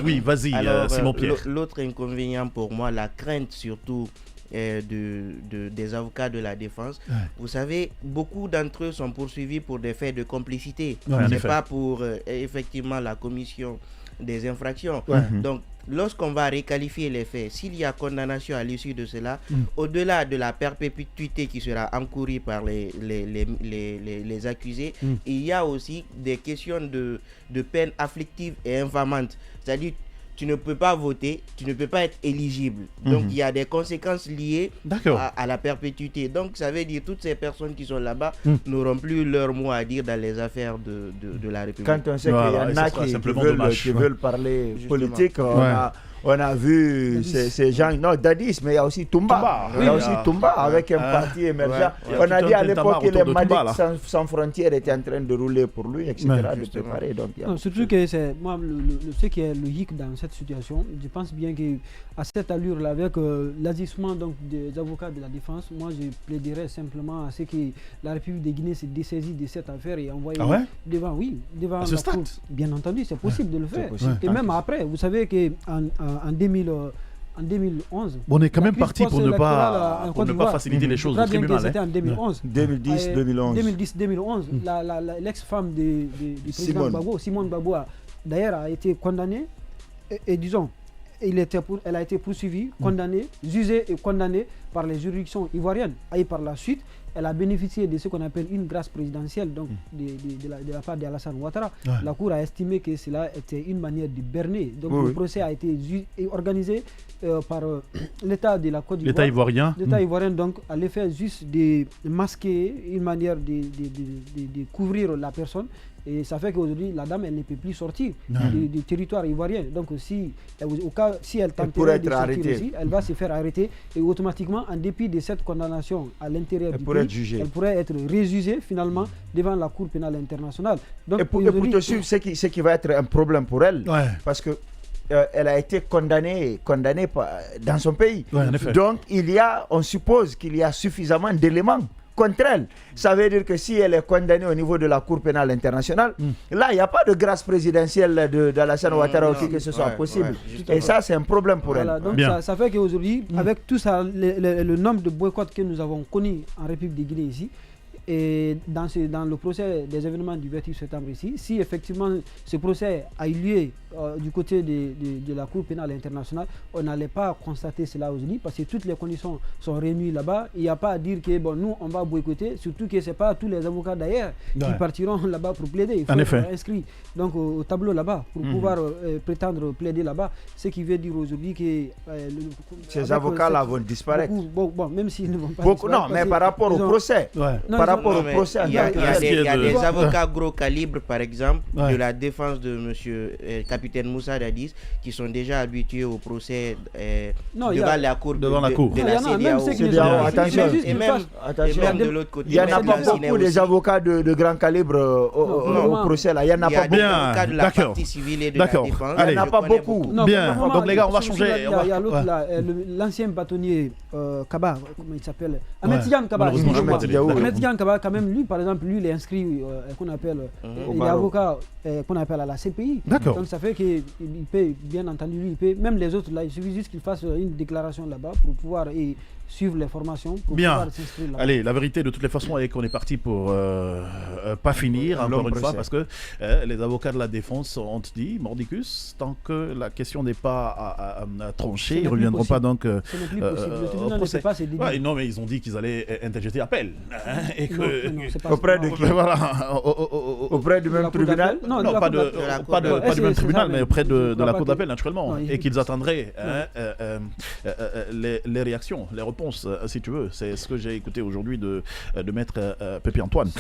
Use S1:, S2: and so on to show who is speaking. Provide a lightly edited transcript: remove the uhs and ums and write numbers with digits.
S1: Oui, vas-y, Simon-Pierre.
S2: L'autre inconvénient pour moi, la crainte surtout des avocats de la défense. Ouais. Vous savez, beaucoup d'entre eux sont poursuivis pour des faits de complicité. Ouais, c'est pas pour effectivement la commission des infractions. Ouais. Donc, lorsqu'on va réqualifier les faits, s'il y a condamnation à l'issue de cela, au-delà de la perpétuité qui sera encourue par les accusés, il y a aussi des questions de peine afflictive et infamante. C'est-à-dire, tu ne peux pas voter, tu ne peux pas être éligible. Donc, il y a des conséquences liées à la perpétuité. Donc, ça veut dire que toutes ces personnes qui sont là-bas n'auront plus leur mot à dire dans les affaires de la République.
S3: Quand on sait qu'il y en a qui veulent parler politique, on a vu ces gens, non, Dadis, mais il y a aussi Toumba. Il y a aussi Toumba avec un parti émergent. On a dit à l'époque que les Malik sans frontières étaient en train de rouler pour lui, etc. de préparer. Donc,
S4: surtout que c'est moi, ce qui est logique dans cette situation, je pense bien qu'à cette allure-là, avec l'agissement des avocats de la défense, moi je plaiderais simplement à ce que la République de Guinée se dessaisit de cette affaire et envoie devant la Cour. Bien entendu, c'est possible de le faire. Et même après, vous savez qu'en 2011.
S1: On est quand même parti pour ne pas faciliter les choses au tribunal.
S4: C'était en 2011.
S3: 2010-2011.
S4: L'ex-femme du président Gbagbo, Simone Gbagbo, d'ailleurs a été condamnée et disons, elle a été poursuivie, condamnée, jugée et condamnée par les juridictions ivoiriennes. Et par la suite, elle a bénéficié de ce qu'on appelle une grâce présidentielle donc de la part d'Alassane Ouattara. Ouais. La Cour a estimé que cela était une manière de berner. Donc le procès a été organisé par l'État de la Côte d'Ivoire.
S1: L'État ivoirien.
S4: L'État ivoirien donc a l'effet juste de masquer une manière de couvrir la personne. Et ça fait qu'aujourd'hui, la dame, elle ne peut plus sortir du territoire ivoirien. Donc, si elle tenterait de sortir aussi, elle va se faire arrêter. Et automatiquement, en dépit de cette condamnation à l'intérieur du pays, elle pourrait être réjugée finalement devant la Cour pénale internationale. Donc,
S3: et pour te suivre, ce qui va être un problème pour elle, parce que elle a été condamnée dans son pays. Donc, on suppose qu'il y a suffisamment d'éléments contre elle. Ça veut dire que si elle est condamnée au niveau de la Cour pénale internationale, là, il n'y a pas de grâce présidentielle d'Alassane Ouattara ou que ce soit possible. Et ça, c'est un problème pour elle.
S4: Donc, ça fait qu'aujourd'hui, avec tout ça, le nombre de boycotts que nous avons connus en République de Guinée ici, et dans le procès des événements du 28 septembre ici, si effectivement ce procès a eu lieu du côté de la Cour pénale internationale, on n'allait pas constater cela aujourd'hui parce que toutes les conditions sont réunies là-bas. Il n'y a pas à dire que nous, on va boycotter, surtout que ce n'est pas tous les avocats d'ailleurs qui partiront là-bas pour plaider. Il faut être inscrit donc, au tableau là-bas pour pouvoir prétendre plaider là-bas. Ce qui veut dire aujourd'hui que
S3: ces avocats-là vont disparaître.
S4: Même s'ils ne vont pas disparaître.
S3: Non, mais par rapport au procès.
S2: Il y a des avocats gros calibre, par exemple, de la défense de monsieur capitaine Moussa Dadis, qui sont déjà habitués au procès devant la cour de la CEDEAO.
S3: Attention, de l'autre côté. Il n'y en a pas beaucoup des avocats de grand calibre au procès. Il n'y en a pas beaucoup.
S2: Il y a des avocats de la partie civile et de la défense.
S3: Il n'y en a pas beaucoup.
S1: Bien, donc les gars, on va changer.
S4: Il y a l'autre là, l'ancien bâtonnier Kaba, comment il s'appelle, Ahmed Tidiane Kaba. Ahmed Tidiane Kaba, quand même, lui, par exemple, lui, il est inscrit, qu'on appelle, il est avocat qu'on appelle à la CPI. Donc ça fait qu'il peut, bien entendu, lui, il peut, même les autres là, il suffit juste qu'il fasse une déclaration là-bas pour pouvoir suivre les formations. Pour pouvoir s'inscrire là-bas.
S1: Allez, la vérité de toutes les façons est qu'on est parti pour pas finir, encore une fois, parce que les avocats de la défense ont dit, mordicus, tant que la question n'est pas tranchée, ils ne reviendront pas donc
S4: ce n'est plus possible. Le tribunal ne sait pas, c'est dédié.
S1: Non, mais ils ont dit qu'ils allaient interjeter appel.
S3: Auprès de qui? Auprès du même tribunal?
S1: Non, pas du même tribunal, mais auprès de la Cour d'appel, naturellement. Et qu'ils attendraient les réactions, les réponses, si tu veux. C'est ce que j'ai écouté aujourd'hui de Maître Pépi Antoine.